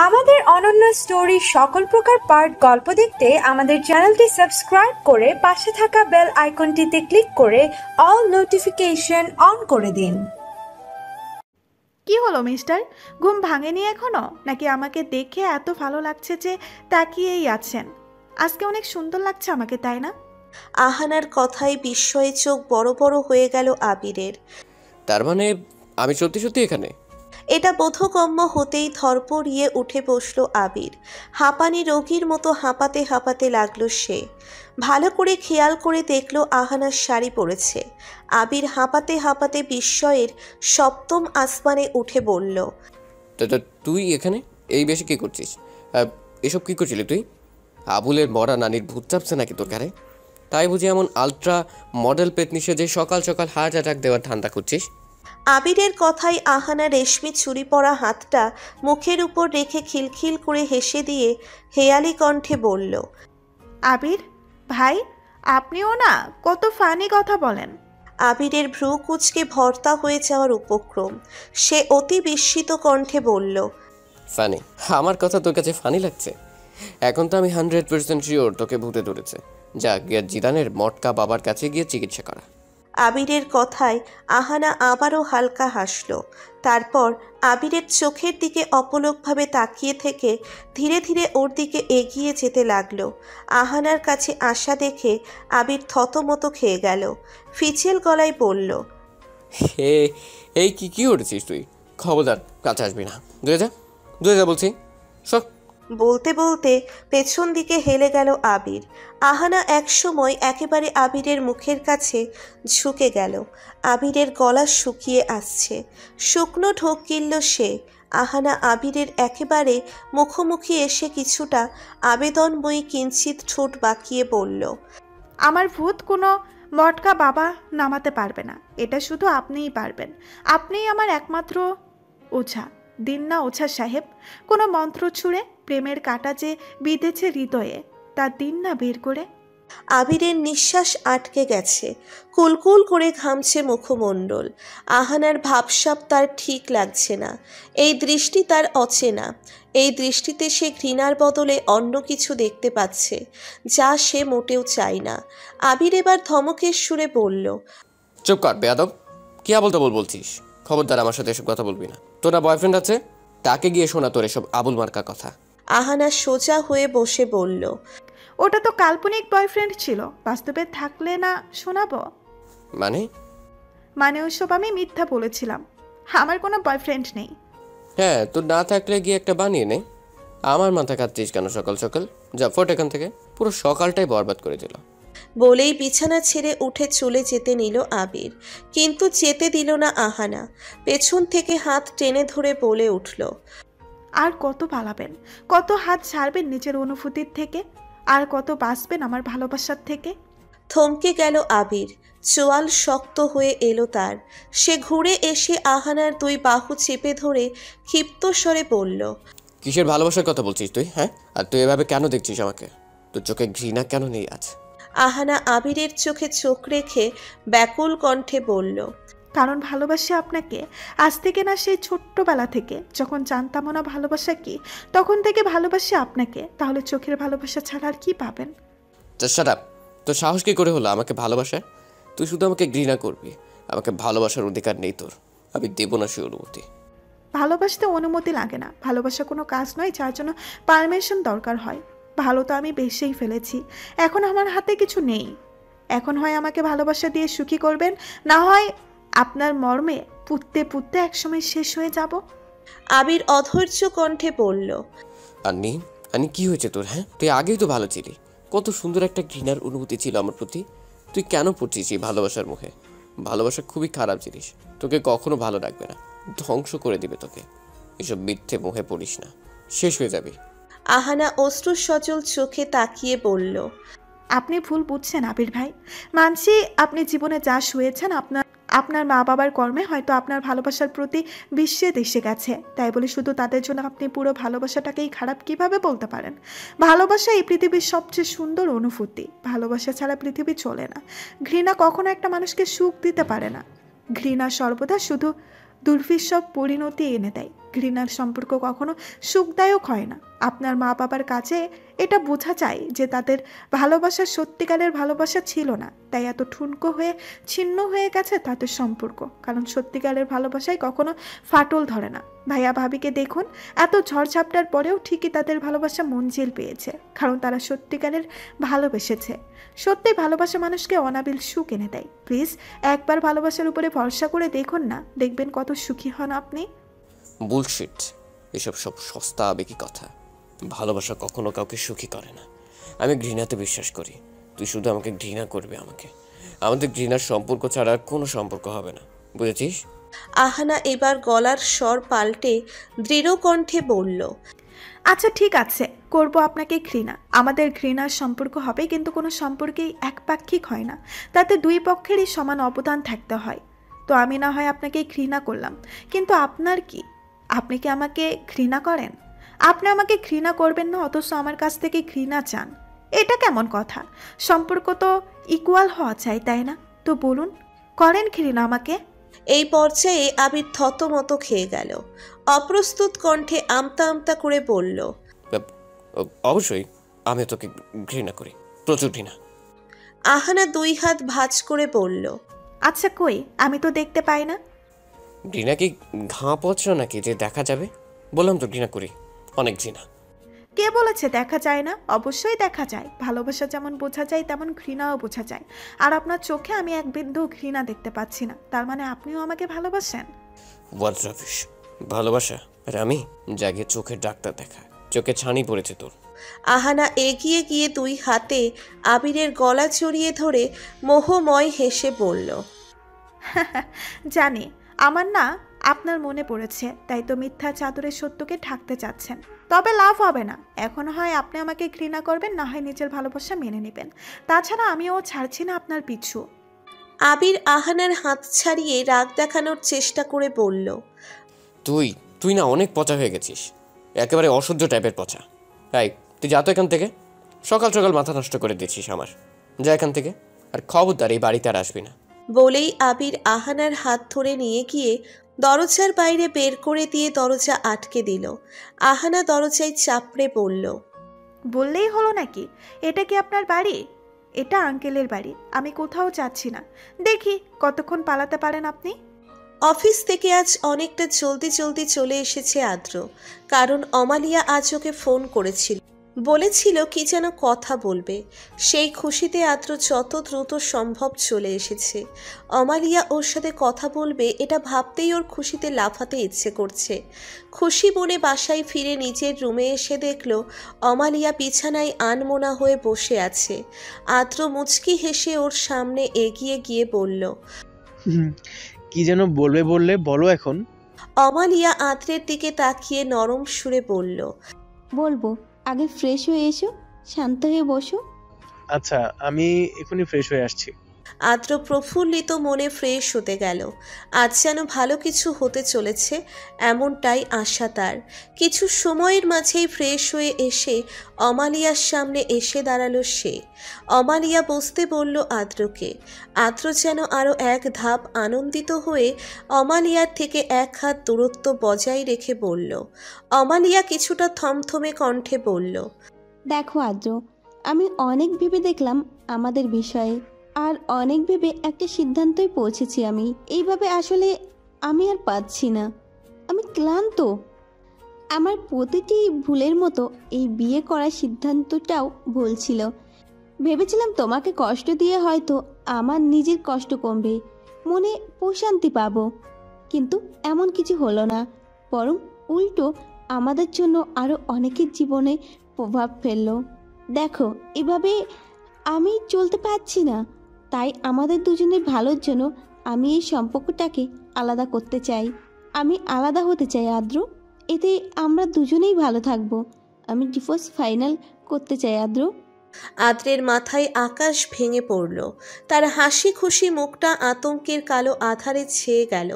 আমাদের অনন্য স্টোরি সকল প্রকার পার্ট গল্প দেখতে আমাদের চ্যানেলটি সাবস্ক্রাইব করে পাশে থাকা বেল আইকনটিতে ক্লিক করে অল নোটিফিকেশন অন করে দিন। কি হলো মিস্টার, ঘুম ভাঙেনি এখনো নাকি? আমাকে দেখে এত ভালো লাগছে যে তাকিয়েই আছেন। আজকে অনেক সুন্দর লাগছে আমাকে, তাই না? আহানার কথায় বিস্ময়ে চোখ বড় বড় হয়ে গেল আবিরের। তার মানে আমি সত্যি সত্যি এখানে? এটা বোধগম্য হতেই ধরপড়িয়ে উঠে বসল আবির। হাঁপানি রোগীর মতো হাঁপাতে হাঁপাতে লাগলো সে। ভালো করে খেয়াল করে দেখল আহানার শাড়ি পরেছে। আবির হাঁপাতে হাঁপাতে বিস্ময়ের সপ্তম আসমানে উঠে বলল, তুই এখানে এই বেশি কি করছিস? এসব কি করছিলি তুই? আবুলের মরা নানির ভূত চাপছে নাকি তোর ঘরে? তাই বুঝি এমন আলট্রা মডেল পেতনি সেজে সকাল সকাল হার্ট অ্যাটাক দেওয়ার ধান্দা করছিস? আবিরের কথায় আহানা রেশমি চুরি পরা হাতটা মুখের উপর রেখে খিলখিল করে হেসে দিয়ে হেয়ালি কণ্ঠে বলল, আবির ভাই, আপনিও না কত ফানি কথা বলেন। আবিরের ভ্রু কুচকে ভর্তা হয়ে যাওয়ার উপক্রম। সে অতি বিস্মিত কণ্ঠে বলল, ফানি? আমার কথা তোর কাছে ফানি লাগছে? এখন তো আমি 100% শিওর তোকে ভূতে ধরেছে। যা গিয়ে জিদানের মটকা বাবার কাছে গিয়ে চিকিৎসা করা। আবিরের কথায় আহানা আবারও হালকা হাসল। তারপর আবিরের চোখের দিকে অপলকভাবে তাকিয়ে থেকে ধীরে ধীরে ওর দিকে এগিয়ে যেতে লাগলো। আহানার কাছে আসা দেখে আবির থতমত খেয়ে গেল। ফিচেল গলায় বলল, হে, এই কি কি করেছিস তুই? খবরদার কাছে আসবি না। দূরে যা বলছি। সব বলতে বলতে পেছন দিকে হেলে গেল আবির। আহানা একসময় একেবারে আবিরের মুখের কাছে ঝুঁকে গেল। আবিরের গলা শুকিয়ে আসছে, শুকনো ঢোক গিলল সে। আহানা আবিরের একেবারে মুখোমুখি এসে কিছুটা আবেদনময়ী কিঞ্চিত ঠোঁট বাঁকিয়ে বলল, আমার ভূত কোনো মটকা বাবা নামাতে পারবে না। এটা শুধু আপনিই পারবেন। আপনিই আমার একমাত্র ওঝা। দিন না ওঝা সাহেব, কোনো মন্ত্র ছুঁড়ে প্রেমের কাঁটা যে বিঁধেছে হৃদয়ে, তা দিন না বের করে। আবিরের নিঃশ্বাস আটকে গেছে, কুলকুল করে ঘামছে মুখমণ্ডল। আহানার ভাবসাব তার ঠিক লাগছে না। এই দৃষ্টি তার অচেনা। এই দৃষ্টিতে সে ঘৃণার বদলে অন্য কিছু দেখতে পাচ্ছে, যা সে মোটেও চায় না। আবির এবার ধমকের সুরে বলল, চুপ কর বেয়াদব। কি আবল তাবল বলছিস? খবরদার আমার সাথে এসব কথা বলবি না। তোর না বয়ফ্রেন্ড আছে? তাকে গিয়ে শোনা তোর এসব আবুল মার্কা কথা। আহানা সোজা হয়ে বসে বলল, ওটা তো কাল্পনিক বয়ফ্রেন্ড ছিল, বাস্তবে থাকলে না শোনাবো? মানে ওইসব আমি মিথ্যা বলেছিলাম। আমার কোনো বয়ফ্রেন্ড নেই। হ্যাঁ, তোর না থাকলে গিয়ে একটা বানিয়ে নে। আমার মাথা খাচ্ছিস কেন সকাল সকাল? যা ফোট এখান থেকে। পুরো সকালটাই বরবাদ করে দিল। বলেই বিছানা ছেড়ে উঠে চলে যেতে নিল আবির, কিন্তু যেতে দিল না আহানা। পেছন থেকে হাত টেনে ধরে বলে উঠল, আর কত পালাবেন, কত হাত ছাড়বেন নিজের অনুভূতির থেকে, আর কত বাঁচবেন আমার ভালোবাসার থেকে? থমকে গেল আবির। চোয়াল শক্ত হয়ে এলো তার। সে ঘুরে এসে আহানার দুই বাহু চেপে ধরে ক্ষিপ্ত স্বরে বলল, কিসের ভালোবাসার কথা বলছিস তুই? হ্যাঁ, আর তুই এভাবে কেন দেখছিস আমাকে? তোর চোখে ঘৃণা কেন নেই আজ? আহানা আবিরের চোখে চোখ রেখে ব্যাকুল কণ্ঠে বলল, কারণ ভালোবাসি আপনাকে। আজ থেকে না, সেই ছোট্টবেলা থেকে, যখন জানতাম না ভালোবাসা কি, তখন থেকে ভালোবাসি আপনাকে। তাহলে চোখের ভালোবাসা ছাড়া আর কি পাবেন? Shut up. তোর সাহস কি করে হলো আমাকে ভালোবাসা? তুই শুধু আমাকে ঘৃণা করবি, আমাকে ভালোবাসার অধিকার নেই তোর। আমি দেব না সে অনুমতি। ভালোবাসতে অনুমতি লাগে না। ভালোবাসা কোনো কাজ নয় যার জন্য পারমিশন দরকার হয়। ভালো তো আমি বেসেই ফেলেছি, এখন আমার হাতে কিছু নেই। এখন হয় আমাকে ভালোবাসা দিয়ে সুখী করবেন, না হয় আপনার মর্মে পুঁততে পুঁততে একসময় শেষ হয়ে যাব। আবির অধৈর্য কণ্ঠে বলল, আনি কি হয়েছে তোর? হ্যাঁ, তুই আগেই তো ভালো ছিলি। কত সুন্দর একটা ঘৃণার অনুভূতি ছিল আমার প্রতি। তুই কেন পড়ছিস এই ভালোবাসার মুখে? ভালোবাসা খুবই খারাপ জিনিস, তোকে কখনো ভালো রাখবে না, ধ্বংস করে দিবে তোকে। এসব মিথ্যে মোহে পড়িস না, শেষ হয়ে যাবি। আহানা অশ্রু সজল চোখে তাকিয়ে বলল, আপনি ভুল বুঝছেন আবির ভাই। মানছি আপনি জীবনে যা শুয়েছেন, আপনার মা বাবার কর্মে হয়তো আপনার ভালোবাসার প্রতি বিস্ময় এসে গেছে। তাই বলে শুধু তাদের জন্য আপনি পুরো ভালোবাসাটাকেই খারাপ কিভাবে বলতে পারেন? ভালোবাসা এই পৃথিবীর সবচেয়ে সুন্দর অনুভূতি। ভালোবাসা ছাড়া পৃথিবী চলে না। ঘৃণা কখনো একটা মানুষকে সুখ দিতে পারে না। ঘৃণা সর্বদা শুধু দুর্বিষহ পরিণতি এনে দেয়। ঘৃণার সম্পর্ক কখনো সুখদায়ক হয় না। আপনার মা বাবার কাছে এটা বোঝা যায় যে তাদের ভালোবাসা সত্যিকারের ভালোবাসা ছিল না, তাই এত ঠুনকো হয়ে ছিন্ন হয়ে গেছে তাদের সম্পর্ক। কারণ সত্যিকারের ভালোবাসায় কখনো ফাটল ধরে না। ভাইয়া ভাবিকে দেখুন, এত ঝড়ঝাপটার পরেও ঠিকই তাদের ভালোবাসা মঞ্জিল পেয়েছে, কারণ তারা সত্যিকারের ভালোবেসেছে। সত্যি ভালোবাসা মানুষকে অনাবিল সুখ এনে দেয়। প্লিজ একবার ভালোবাসার উপরে ভরসা করে দেখুন না, দেখবেন কত সুখী হন আপনি। বুলশিট, এসব সব সস্তা আবেগী কথা। ভালোবাসা কখনো কাউকে সুখী করে না। আমি ঘৃণাতে বিশ্বাস করি। তুই শুধু আমাকে ঘৃণা করবে, আমাদের ঘৃণার সম্পর্ক ছাড়া আর কোনো সম্পর্ক হবে না, বুঝেছিস? আহানা এবার গলার স্বর পাল্টে দৃঢ় কণ্ঠে বলল, আচ্ছা ঠিক আছে, করব আপনাকে ঘৃণা। আমাদের ঘৃণার সম্পর্ক হবে, কিন্তু কোনো সম্পর্কেই একপাক্ষিক হয় না, তাতে দুই পক্ষেরই সমান অবদান থাকতে হয়। তো আমি না হয় আপনাকে ঘৃণা করলাম, কিন্তু আপনার কি? আপনি কি আমাকে ঘৃণা করেন? আপনি আমাকে ঘৃণা করবেন না, অথচ আমার কাছ থেকে ঘৃণা চান। এটা কেমন কথা? সম্পর্ক তো ইকুয়াল হওয়া চাই, তাই না? তো বলুন, করেন ঘৃণা আমাকে? এই পর্যায়ে আবির থতমত খেয়ে গেল। অপ্রস্তুত কণ্ঠে আমতা আমতা করে বলল, অবশ্যই আমি তোকে ঘৃণা করি, প্রচুর ঘৃণা। আহানা দুই হাত ভাঁজ করে বলল, আচ্ছা কই, আমি তো দেখতে পাই না। ঘৃণা কি ঘা পচড় নাকি যে দেখা যাবে? বললাম তো ঘৃণা করি, অনেক ঘৃণা। কে বলেছে দেখা যায় না? অবশ্যই দেখা যায়। ভালোবাসা যেমন বোঝা যায় তেমন ঘৃণাও বোঝা যায়। আর আপনার চোখে আমি এক বিন্দু ঘৃণা দেখতে পাচ্ছি না, তার মানে আপনিও আমাকে ভালোবাসেন? What rubbish! ভালোবাসা আর আমি জাগিয়ে চোখের ডাক্তার দেখা, চোখে ছানি পড়েছে তোর। আহানা এগিয়ে গিয়ে দুই হাতে আবিরের গলা জড়িয়ে ধরে মোহময় হেসে বলল, জানি আমার না আপনার মনে পড়েছে, তাই তো মিথ্যা চাদরের সত্যকে ঢাকতে চাচ্ছেন। তবে লাভ হবে না। এখন হয় আপনি আমাকে ঘৃণা করবেন, না হয় নিজের ভালোবাসা মেনে নেবেন। তাছাড়া আমিও ছাড়ছি না আপনার পিছু। আবির আহানার হাত ছাড়িয়ে রাগ দেখানোর চেষ্টা করে বলল, তুই তুই না অনেক পচা হয়ে গেছিস, একেবারে অসহ্য টাইপের পচা। তাই তুই যা তো এখান থেকে, সকাল সকাল মাথা নষ্ট করে দিচ্ছিস আমার। যা এখান থেকে, আর খবরদার এই বাড়িতে আর আসবি না। বলেই আবির আহানার হাত ধরে নিয়ে গিয়ে দরজার বাইরে বের করে দিয়ে দরজা আটকে দিল। আহানা দরজায় চাপড়ে বলল, বললেই হলো নাকি? এটা কি আপনার বাড়ি? এটা আঙ্কেলের বাড়ি। আমি কোথাও যাচ্ছি না। দেখি কতক্ষণ পালাতে পারেন আপনি। অফিস থেকে আজ অনেকটা জলদি জলদি চলে এসেছে আদ্র, কারণ অমালিয়া আজ ওকে ফোন করেছিল, বলেছিল কি যেন কথা বলবে। সেই খুশিতে আদ্র যত দ্রুত সম্ভব চলে এসেছে। অমালিয়া ওর সাথে কথা বলবে এটা ভাবতেই ওর খুশিতে লাফাতে ইচ্ছে করছে। খুশি মনে বাসায় ফিরে নিজের রুমে এসে দেখল অমালিয়া বিছানায় আনমনা হয়ে বসে আছে। আদ্র মুচকি হেসে ওর সামনে এগিয়ে গিয়ে বলল, কি যেন বললে বলো এখন। অমালিয়া আদ্রের দিকে তাকিয়ে নরম সুরে বলল, বলবো, আগে ফ্রেশ হয়ে এসো, শান্ত হয়ে বসো। আচ্ছা, আমি এখনই ফ্রেশ হয়ে আসছি। আদ্র প্রফুল্লিত মনে ফ্রেশ হতে গেল। আজ যেন ভালো কিছু হতে চলেছে, এমনটাই আশা তার। কিছু সময়ের মাঝেই ফ্রেশ হয়ে এসে অমালিয়ার সামনে এসে দাঁড়ালো সে। অমালিয়া বসতে বলল আদ্রকে। আদ্র যেন আরও এক ধাপ আনন্দিত হয়ে অমালিয়ার থেকে এক হাত দূরত্ব বজায় রেখে বলল। অমালিয়া কিছুটা থমথমে কণ্ঠে বলল, দেখো আদ্র, আমি অনেক ভেবে দেখলাম আমাদের বিষয়ে, আর অনেক ভেবে একটা সিদ্ধান্তই পৌঁছেছি। আমি এইভাবে আসলে আমি আর পাচ্ছি না। আমি ক্লান্ত। আমার প্রতিটি ভুলের মতো এই বিয়ে করার সিদ্ধান্তটাও ভুল ছিল। ভেবেছিলাম তোমাকে কষ্ট দিয়ে হয়তো আমার নিজের কষ্ট কমবে, মনে প্রশান্তি পাবো, কিন্তু এমন কিছু হলো না। বরং উল্টো আমাদের জন্য আরও অনেকের জীবনে প্রভাব ফেললো। দেখো, এভাবে আমি চলতে পারছি না। তাই আমাদের দুজনের ভালোর জন্য আমি এই সম্পর্কটাকে আলাদা করতে চাই। আমি আলাদা হতে চাই আদ্র, এতে আমরা দুজনেই ভালো থাকবো। আমি ডিভোর্স ফাইনাল করতে চাই আদ্র। আদ্রের মাথায় আকাশ ভেঙে পড়ল। তার হাসি খুশি মুখটা আতঙ্কের কালো আধারে ছেয়ে গেল।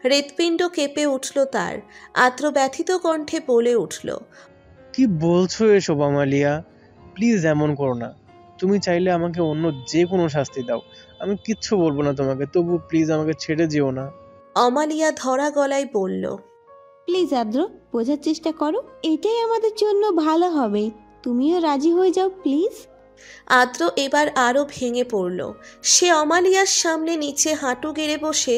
হৃৎপিণ্ড কেঁপে উঠল তার। আদ্র ব্যথিত কণ্ঠে বলে উঠল, কি বলছো এসব আমালিয়া? প্লিজ এমন করো না। তুমি চাইলে আমাকে অন্য যে কোনো শাস্তি দাও, আমি কিচ্ছু বলবো না তোমাকে, তবু প্লিজ আমাকে ছেড়ে যেও না। অমালিয়া ধরা গলায় বলল, প্লিজ আদ্র, বোঝার চেষ্টা করো, এটাই আমাদের জন্য ভালো হবে। তুমিও রাজি হয়ে যাও প্লিজ। আদ্র এবার আরও ভেঙে পড়ল। সে অমালিয়ার সামনে নিচে হাঁটু গেড়ে বসে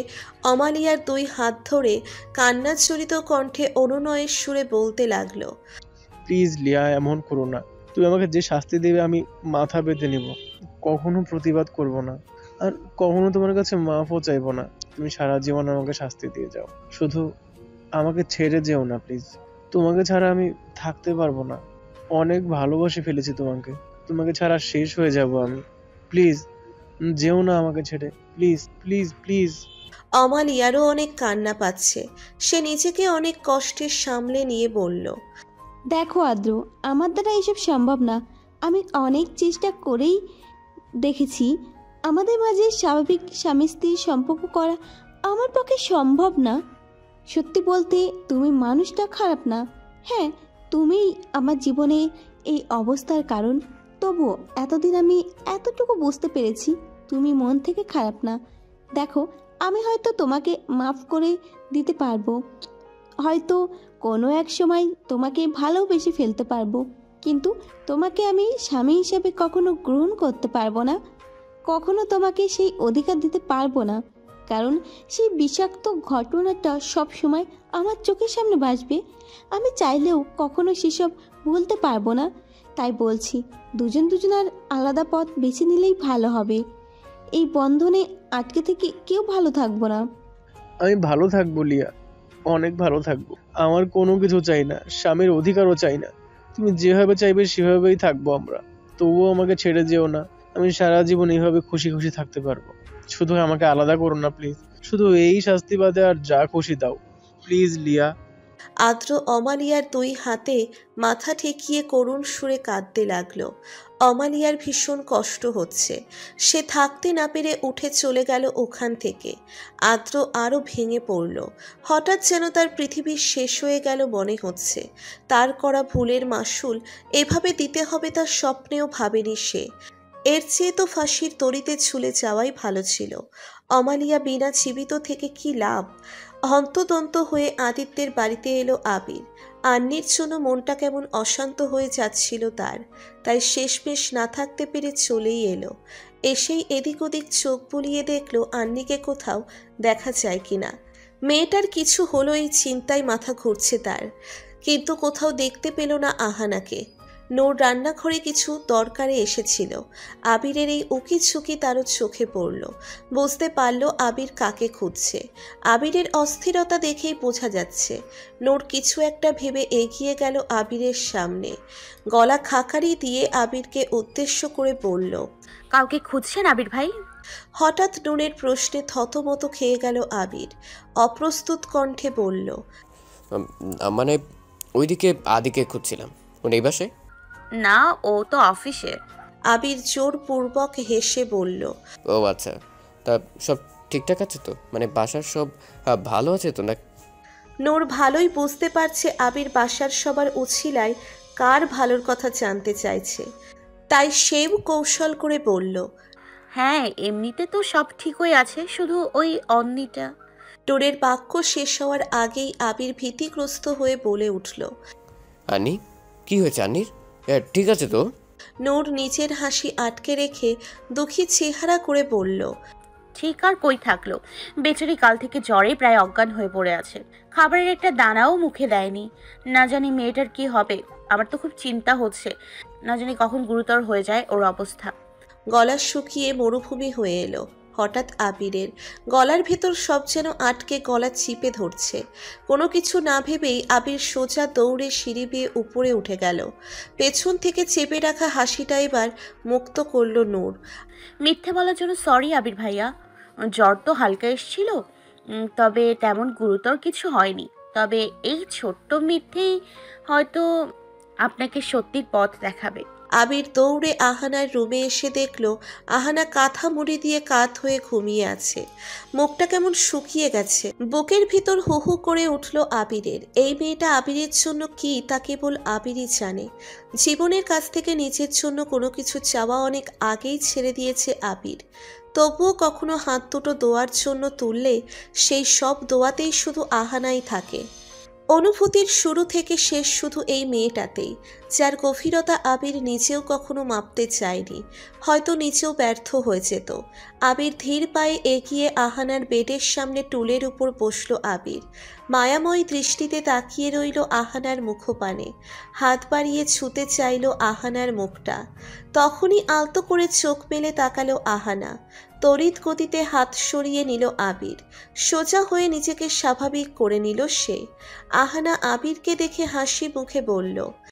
অমালিয়ার 2 হাত ধরে কান্নাজড়িত কণ্ঠে অনুনয়ের সুরে বলতে লাগলো, প্লিজ লিয়া, এমন করো না। তুমি আমাকে যে শাস্তি দেবে আমি মাথা পেতে নিব, কখনো প্রতিবাদ করব না, আর কখনো তোমার কাছে মাফও চাইবো না। তুমি সারা জীবন আমাকে শাস্তি দিয়ে যাও, শুধু আমাকে ছেড়ে যেও না প্লিজ। তোমাকে ছাড়া আমি থাকতে পারবো না। অনেক ভালোবাসে ফেলেছি তোমাকে, তোমাকে ছাড়া শেষ হয়ে যাব আমি। প্লিজ যেও না আমাকে ছেড়ে, প্লিজ প্লিজ প্লিজ। অমালিয়ারও অনেক কান্না পাচ্ছে। সে নিজেকে অনেক কষ্টে সামলে নিয়ে বলল, দেখো আদ্র, আমার দ্বারা এসব সম্ভব না। আমি অনেক চেষ্টা করেই দেখেছি আমাদের মাঝে স্বাভাবিক স্বামী স্ত্রীর সম্পর্ক করা আমার পক্ষে সম্ভব না। সত্যি বলতে তুমি মানুষটা খারাপ না। হ্যাঁ, তুমি আমার জীবনে এই অবস্থার কারণ, তবুও এতদিন আমি এতটুকু বুঝতে পেরেছি তুমি মন থেকে খারাপ না। দেখো, আমি হয়তো তোমাকে মাফ করে দিতে পারবো, হয়তো কোনো এক সময় তোমাকে ভালোবেসে ফেলতে পারবো, কিন্তু তোমাকে আমি স্বামী হিসেবে কখনো গ্রহণ করতে পারবো না, কখনো তোমাকে সেই অধিকার দিতে পারবো না। কারণ সেই বিষাক্ত ঘটনাটা সব সময় আমার চোখের সামনে ভাসবে। আমি চাইলেও কখনো সেসব ভুলতে পারবো না। তাই বলছি, দুজনার আলাদা পথ বেছে নিলেই ভালো হবে। এই বন্ধনে আটকে থেকে কেউ ভালো থাকবো না। আমি ভালো থাকবো লিয়া, অনেক ভালো থাকবো। আমার কোনো কিছু চাই না, স্বামীর অধিকারও চাই না। তুমি যেভাবে চাইবে সেভাবেই থাকবো আমরা। তবুও আমাকে ছেড়ে যেও না। আমি সারা জীবন এইভাবে খুশি খুশি থাকতে পারবো। শুধু আমাকে আলাদা করো না প্লিজ। শুধু এই শাস্তি বাদে আর যা খুশি দাও প্লিজ লিয়া। আদ্র অমালিয়ার 2 হাতে মাথা ঠেকিয়ে করুণ সুরে কাঁদতে লাগলো। অমালিয়ার ভীষণ কষ্ট হচ্ছে। সে থাকতে না পেরে উঠে চলে গেল ওখান থেকে। আদ্র আরও ভেঙে পড়ল। হঠাৎ যেন তার পৃথিবী শেষ হয়ে গেল মনে হচ্ছে। তার করা ভুলের মাসুল এভাবে দিতে হবে তার স্বপ্নেও ভাবেনি সে। এর চেয়ে তো ফাঁসির দড়িতে ঝুলে যাওয়াই ভালো ছিল। অমালিয়া বিনা জীবিত থেকে কি লাভ? হন্তদন্ত হয়ে আদিত্যের বাড়িতে এলো আবির। আন্নির জন্য মনটা কেমন অশান্ত হয়ে যাচ্ছিল তার, তাই শেষমেশ না থাকতে পেরে চলেই এলো। এসেই এদিক ওদিক চোখ বুলিয়ে দেখলো আন্নিকে কোথাও দেখা যায় কিনা। মেয়েটার কিছু হলো এই চিন্তায় মাথা ঘুরছে তার, কিন্তু কোথাও দেখতে পেল না আহানাকে। নূর রান্নাঘরে কিছু দরকারে এসেছিল। আবিরের এই উকি ঝুঁকি তারও চোখে পড়ল। বুঝতে পারল আবির কাকে খুঁজছে। আবিরের অস্থিরতা দেখেই বোঝা যাচ্ছে। নূর কিছু একটা ভেবে এগিয়ে গেল আবিরের সামনে। গলা খাকারি দিয়ে আবিরকে উদ্দেশ্য করে বলল, কাউকে খুঁজছেন আবির ভাই? হঠাৎ নূরের প্রশ্নে থতমত খেয়ে গেল আবির। অপ্রস্তুত কণ্ঠে বলল, মানে ওইদিকে আদিকে খুঁজছিলাম। ও নেই বাসে? না, ও তো অফিসে। আবির জোরপূর্বক হেসে বলল, ও আচ্ছা, তা সব ঠিকঠাক আছে তো? মানে বাসার সব ভালো আছে তো? না নূর ভালোই বুঝতে পারছে আবির বাসার সবার উছিলায় কার ভালোর কথা জানতে চাইছে, তাই সেও কৌশল করে বলল, হ্যাঁ, এমনিতে তো সব ঠিকই আছে, শুধু ওই অন্নিটা। নূরের বাক্য শেষ হওয়ার আগেই আবির ভীতিগ্রস্ত হয়ে বলে উঠল, আনি, কি হয়েছে আনির? ঠিক আছে তো? নূর নিজের হাসি আটকে রেখে দুঃখী চেহারা করে বলল, ঠিক আর কই থাকলো, বেচারি কাল থেকে জ্বরে প্রায় অজ্ঞান হয়ে পড়ে আছে। খাবারের একটা দানাও মুখে দেয়নি। না জানি মেয়েটার কি হবে। আমার তো খুব চিন্তা হচ্ছে, না জানি কখন গুরুতর হয়ে যায় ওর অবস্থা। গলা শুকিয়ে মরুভূমি হয়ে এলো। হঠাৎ আবিরের গলার ভেতর সব যেন আটকে গলা চিপে ধরছে। কোনো কিছু না ভেবেই আবির সোজা দৌড়ে সিঁড়ি বেয়ে উপরে উঠে গেল। পেছন থেকে চেপে রাখা হাসিটা এবার মুক্ত করল নূর। মিথ্যে বলার জন্য সরি আবির ভাইয়া, জ্বর তো হালকা এসেছিল, তবে তেমন গুরুতর কিছু হয়নি। তবে এই ছোট্ট মিথ্যেই হয়তো আপনাকে সত্যির পথ দেখাবে। আবির দৌড়ে আহানার রুমে এসে দেখল আহানা কাঁথা মুড়ি দিয়ে কাত হয়ে ঘুমিয়ে আছে। মুখটা কেমন শুকিয়ে গেছে। বুকের ভিতর হু হু করে উঠল আবিরের। এই মেয়েটা আবিরের জন্য কি তা কেবল আবিরই জানে। জীবনের কাছ থেকে নিজের জন্য কোনো কিছু চাওয়া অনেক আগেই ছেড়ে দিয়েছে আবির। তবুও কখনো হাত দুটো দোয়ার জন্য তুললে সেই সব দোয়াতেই শুধু আহানাই থাকে। অনুভূতির শুরু থেকে শেষ শুধু এই মেয়েটাতেই, যার গভীরতা আবির নিজেও কখনো মাপতে চায়নি, হয়তো নিজেও ব্যর্থ হয়ে যেত। আবির ধীর পায়ে এগিয়ে আহানার বেডের সামনে টুলের উপর বসল আবির। মায়াময় দৃষ্টিতে তাকিয়ে রইল আহানার মুখপানে, হাত বাড়িয়ে ছুতে চাইল আহানার মুখটা। তখনই আলতো করে চোখ মেলে তাকালো আহানা। তড়িৎ গতিতে হাত সরিয়ে নিল আবির, সোজা হয়ে নিজেকে স্বাভাবিক করে নিল সে। আহানা আবিরকে দেখে হাসি মুখে বলল,